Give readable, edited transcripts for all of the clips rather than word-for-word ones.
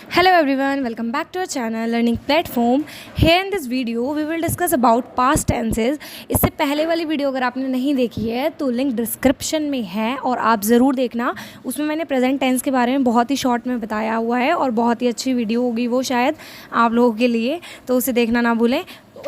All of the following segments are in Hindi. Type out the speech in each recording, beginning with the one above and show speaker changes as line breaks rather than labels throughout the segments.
Hello everyone, welcome back to our channel Learning Platform. Here in this video we will discuss about past tenses. इससे पहले वाली वीडियो अगर आपने नहीं देखी है तो लिंक डिस्क्रिप्शन में है और आप ज़रूर देखना. उसमें मैंने प्रेजेंट टेंस के बारे में बहुत ही शॉर्ट में बताया हुआ है और बहुत ही अच्छी वीडियो होगी वो शायद आप लोगों के लिए, तो उसे देखना ना भूलें,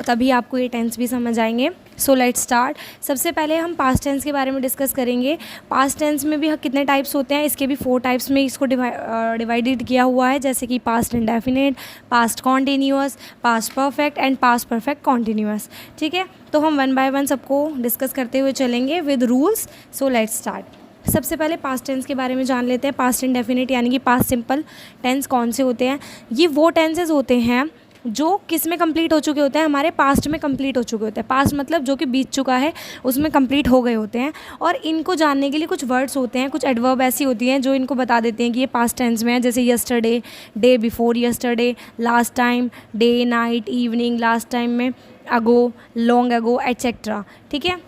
तभी आपको ये टेंस भी समझ आएंगे. So let's start. सबसे पहले हम पास्ट टेंस के बारे में डिस्कस करेंगे. पास्ट टेंस में भी कितने टाइप्स होते हैं, इसके भी 4 टाइप्स में इसको डिवाइडेड किया हुआ है, जैसे कि past indefinite, past continuous, past perfect and past perfect continuous. ठीक है, तो हम वन बाय वन सबको डिस्कस करते हुए चलेंगे with rules. So let's start. सबसे पहले पास्ट टेंस के बारे में जान लेते हैं. पास्ट इंडेफिनिट यानी कि पास्ट सिंपल टेंस कौन से होते हैं. ये वो टेंसेज होते हैं जो किस में कंप्लीट हो चुके होते हैं, हमारे पास्ट में कंप्लीट हो चुके होते हैं. पास्ट मतलब जो कि बीत चुका है, उसमें कंप्लीट हो गए होते हैं. और इनको जानने के लिए कुछ वर्ड्स होते हैं, कुछ एडवर्ब ऐसी होती हैं जो इनको बता देते हैं कि ये पास्ट टेंस में है, जैसे yesterday, day before yesterday, last time, day, night, evening, last time में अगो, लॉन्ग अगो, एट्सेट्रा. ठीक है,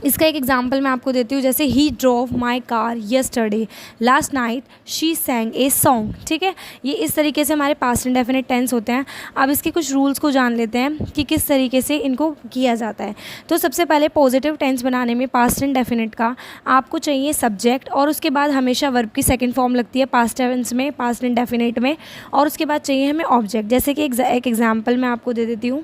इसका एक एग्जांपल मैं आपको देती हूँ, जैसे he drove my car yesterday, last night she sang a song. ठीक है, ये इस तरीके से हमारे पास्ट इंडेफिनिट टेंस होते हैं. अब इसके कुछ रूल्स को जान लेते हैं कि किस तरीके से इनको किया जाता है. तो सबसे पहले पॉजिटिव टेंस बनाने में पास्ट इंडेफिनिट का आपको चाहिए सब्जेक्ट, और उसके बाद हमेशा वर्ब की सेकेंड फॉर्म लगती है पास्ट टेंस में, पास्ट इंडेफिनिट में, और उसके बाद चाहिए हमें ऑब्जेक्ट. जैसे कि एक एग्जाम्पल मैं आपको दे देती हूँ.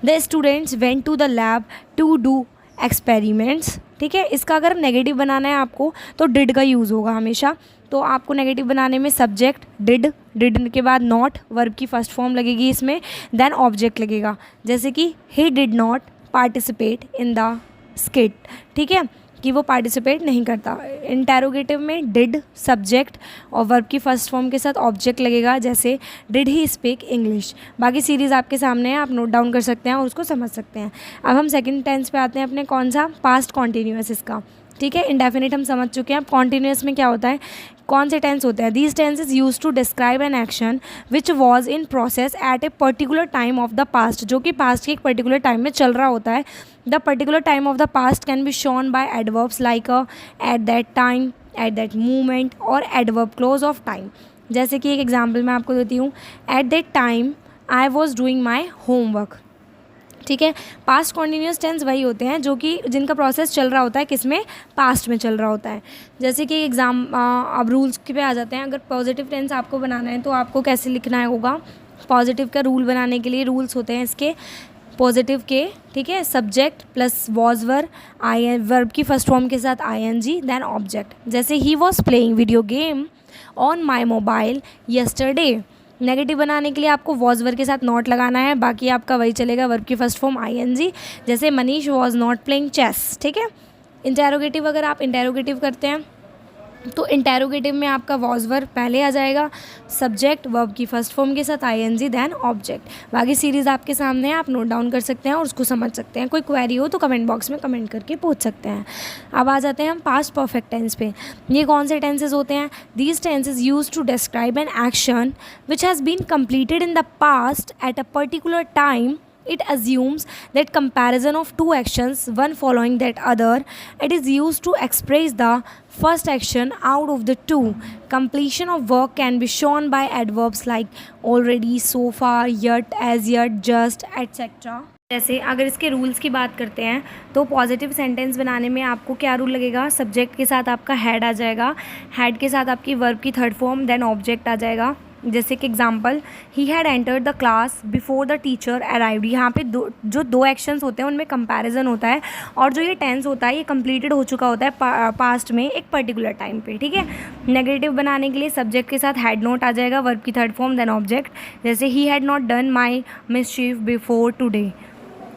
The students went to the lab to do experiments. ठीक है, इसका अगर नेगेटिव बनाना है आपको तो डिड का यूज़ होगा हमेशा. तो आपको नेगेटिव बनाने में सब्जेक्ट डिड, डिड के बाद नॉट, वर्ब की फर्स्ट फॉर्म लगेगी इसमें, देन ऑब्जेक्ट लगेगा. जैसे कि he did not participate in the skit. ठीक है, कि वो पार्टिसिपेट नहीं करता. इंटेरोगेटिव में डिड सब्जेक्ट और वर्ब की फर्स्ट फॉर्म के साथ ऑब्जेक्ट लगेगा, जैसे डिड ही स्पीक इंग्लिश. बाकी सीरीज़ आपके सामने है, आप नोट डाउन कर सकते हैं और उसको समझ सकते हैं. अब हम सेकंड टेंस पे आते हैं अपने, कौन सा, पास्ट कॉन्टीन्यूअस इसका. ठीक है, इंडेफिनिट हम समझ चुके हैं. अब कॉन्टीन्यूअस में क्या होता है, कौन से टेंस होते हैं. These tense is use to describe an action which was in process at a particular time of the past. जो कि पास्ट के एक पर्टिकुलर टाइम में चल रहा होता है. The particular time of the past can be shown by adverbs like at that time, at that moment, और एडवर्ब क्लोज ऑफ टाइम. जैसे कि एक एग्जाम्पल मैं आपको देती हूँ. At that time I was doing my homework. ठीक है, पास्ट कॉन्टीन्यूअस टेंस वही होते हैं जो कि जिनका प्रोसेस चल रहा होता है, किसमें, पास्ट में चल रहा होता है. जैसे कि अब रूल्स पे आ जाते हैं. अगर पॉजिटिव टेंस आपको बनाना है तो आपको कैसे लिखना है होगा. पॉजिटिव का रूल बनाने के लिए रूल्स होते हैं इसके पॉजिटिव के. ठीक है, सब्जेक्ट प्लस वॉज वर्ब की फर्स्ट फॉर्म के साथ आईएनजी, देन ऑब्जेक्ट. जैसे he was playing video game on my mobile yesterday. Negative बनाने के लिए आपको वॉज वर्ब के साथ नॉट लगाना है, बाकी आपका वही चलेगा, वर्ब की फर्स्ट फॉर्म आईएनजी. जैसे Manish was not playing chess. ठीक है, इंटेरोगेटिव अगर आप इंटेरोगेटिव करते हैं तो इंटेरोगेटिव में आपका वॉज वर्ब पहले आ जाएगा, सब्जेक्ट वर्ब की फर्स्ट फॉर्म के साथ आईएनजी, देन ऑब्जेक्ट. बाकी सीरीज़ आपके सामने है, आप नोट डाउन कर सकते हैं और उसको समझ सकते हैं. कोई क्वेरी हो तो कमेंट बॉक्स में कमेंट करके पूछ सकते हैं. अब आ जाते हैं हम पास्ट परफेक्ट टेंस पे. ये कौन से टेंसेज होते हैं. These tenses use to describe an action which has been completed in the past at a particular time. It assumes that comparison of two actions, one following that other. It is used to express the first action out of the two. Completion of work can be shown by adverbs like already, so far, yet, as yet, just, etc. जैसे अगर इसके रूल्स की बात करते हैं तो पॉजिटिव सेंटेंस बनाने में आपको क्या रूल लगेगा. सब्जेक्ट के साथ आपका हैड आ जाएगा, हैड के साथ आपकी वर्ब की थर्ड फॉर्म, देन ऑब्जेक्ट आ जाएगा. जैसे कि example, he had entered the class before the teacher arrived. यहाँ पे जो दो एक्शंस होते हैं उनमें कंपैरिजन होता है, और जो ये टेंस होता है ये कंप्लीटेड हो चुका होता है पास्ट में एक पर्टिकुलर टाइम पे. ठीक है, नेगेटिव बनाने के लिए सब्जेक्ट के साथ हैड नॉट आ जाएगा, वर्ब की थर्ड फॉर्म, देन ऑब्जेक्ट. जैसे he had not done my mischief before today.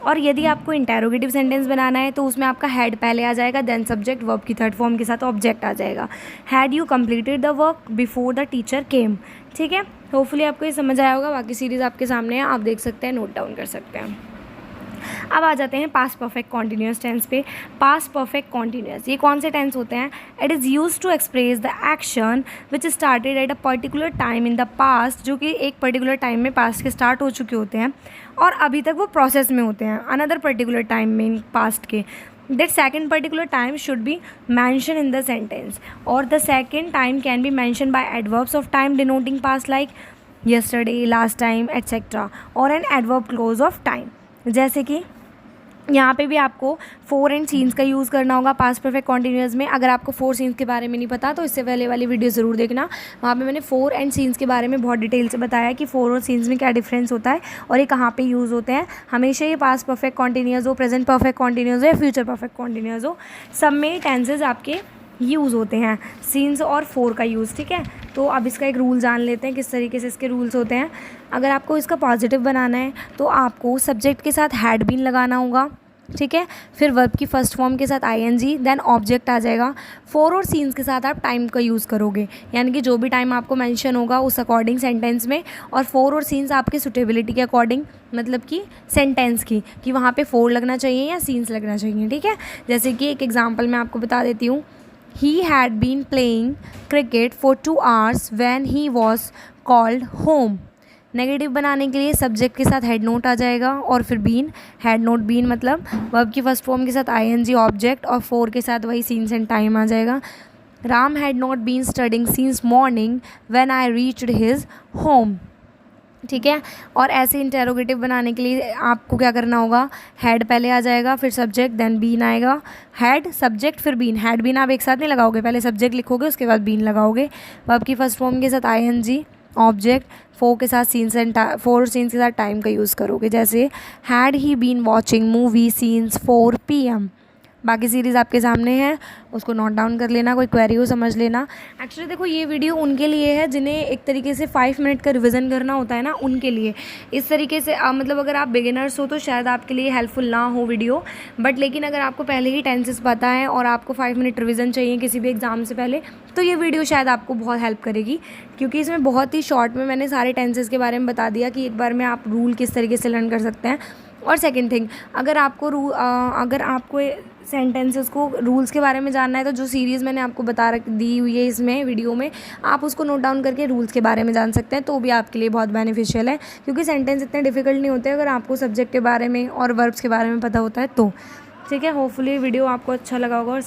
और यदि आपको इंटेरोगेटिव सेंटेंस बनाना है तो उसमें आपका हैड पहले आ जाएगा, देन सब्जेक्ट वर्ब की थर्ड फॉर्म के साथ ऑब्जेक्ट आ जाएगा. Had you completed the work before the teacher came. ठीक है, होपफुली आपको ये समझ आया होगा. बाकी सीरीज़ आपके सामने है, आप देख सकते हैं, नोट डाउन कर सकते हैं. अब आ जाते हैं पास्ट परफेक्ट कॉन्टीन्यूअस टेंस पे. पास्ट परफेक्ट कॉन्टीन्यूअस ये कौन से टेंस होते हैं. It is use to express the action which started at a particular time in the past. जो कि एक पर्टिकुलर टाइम में पास्ट के स्टार्ट हो चुके होते हैं और अभी तक वो प्रोसेस में होते हैं अनदर पर्टिकुलर टाइम में पास्ट के. that second particular time should be mentioned in the sentence, or the second time can be mentioned by adverbs of time denoting past like yesterday, last time, etc. और an adverb close of time. जैसे कि यहाँ पे भी आपको फोर एंड सीन्स का यूज़ करना होगा पास्ट परफेक्ट कॉन्टिन्यूअस में। अगर आपको फोर सीन्स के बारे में नहीं पता तो इससे पहले वाली वीडियो ज़रूर देखना, वहाँ पे मैंने फोर एंड सीन्स के बारे में बहुत डिटेल से बताया कि फोर और सीन्स में क्या डिफरेंस होता है और ये कहाँ पे यूज़ होते हैं। हमेशा ये पास्ट परफेक्ट कॉन्टिन्यूअस हो, प्रेजेंट परफेक्ट कॉन्टिन्यूअस हो या फ्यूचर परफेक्ट कॉन्टिन्यूअस हो, सब में टेंसेज आपके यूज़ होते हैं सीन्स और फोर का यूज़। ठीक है, तो अब इसका एक रूल जान लेते हैं किस तरीके से इसके रूल्स होते हैं। अगर आपको इसका पॉजिटिव बनाना है तो आपको सब्जेक्ट के साथ हैड बीन लगाना होगा। ठीक है, फिर वर्ब की फर्स्ट फॉर्म के साथ आईएनजी, देन ऑब्जेक्ट आ जाएगा। फोर और सीन्स के साथ आप टाइम का यूज़ करोगे, यानी कि जो भी टाइम आपको मेंशन होगा उस अकॉर्डिंग सेंटेंस में, और फोर और सीन्स आपके सुटेबिलिटी के अकॉर्डिंग, मतलब कि सेंटेंस की कि वहाँ पे फोर लगना चाहिए या सीन्स लगना चाहिए। ठीक है, जैसे कि एक एग्जाम्पल मैं आपको बता देती हूँ। He had been playing cricket for 2 hours when he was called home। Negative बनाने के लिए सब्जेक्ट के साथ हेड नोट आ जाएगा और फिर बीन, हेड नोट बीन मतलब वर्ब की फर्स्ट फॉर्म के साथ आईएनजी ऑब्जेक्ट और फोर के साथ वही सीन्स एंड टाइम आ जाएगा। Ram had not been studying since morning when I reached his home. ठीक है, और ऐसे इंटेरोगेटिव बनाने के लिए आपको क्या करना होगा, हेड पहले आ जाएगा, फिर सब्जेक्ट, देन बीन आएगा। हेड सब्जेक्ट फिर बीन, हेड बीन आप एक साथ नहीं लगाओगे, पहले सब्जेक्ट लिखोगे उसके बाद बीन लगाओगे। वर्ब की फर्स्ट फॉर्म के साथ आईएनजी ऑब्जेक्ट, फोर के साथ सीन्स एंड फोर सीन्स के साथ टाइम का यूज़ करोगे। जैसे had he been watching movie since 4 PM। बाकी सीरीज़ आपके सामने है, उसको नोट डाउन कर लेना, कोई क्वेरी हो समझ लेना। एक्चुअली देखो ये वीडियो उनके लिए है जिन्हें एक तरीके से 5 मिनट का रिवीजन करना होता है ना, उनके लिए। इस तरीके से मतलब अगर आप बिगिनर्स हो तो शायद आपके लिए हेल्पफुल ना हो वीडियो, बट लेकिन अगर आपको पहले ही टेंसेस पता है और आपको 5 मिनट रिवीजन चाहिए किसी भी एग्ज़ाम से पहले, तो ये वीडियो शायद आपको बहुत हेल्प करेगी, क्योंकि इसमें बहुत ही शॉर्ट में मैंने सारे टेंसेस के बारे में बता दिया कि एक बार में आप रूल किस तरीके से लर्न कर सकते हैं। और सेकंड थिंग, अगर आपको सेंटेंसेस को रूल्स के बारे में जानना है तो जो सीरीज़ मैंने आपको दी हुई है इसमें वीडियो में, आप उसको नोट डाउन करके रूल्स के बारे में जान सकते हैं, तो भी आपके लिए बहुत बेनिफिशियल है, क्योंकि सेंटेंस इतने डिफिकल्ट नहीं होते अगर आपको सब्जेक्ट के बारे में और वर्ब्स के बारे में पता होता है तो। ठीक है, होपफुली वीडियो आपको अच्छा लगा होगा और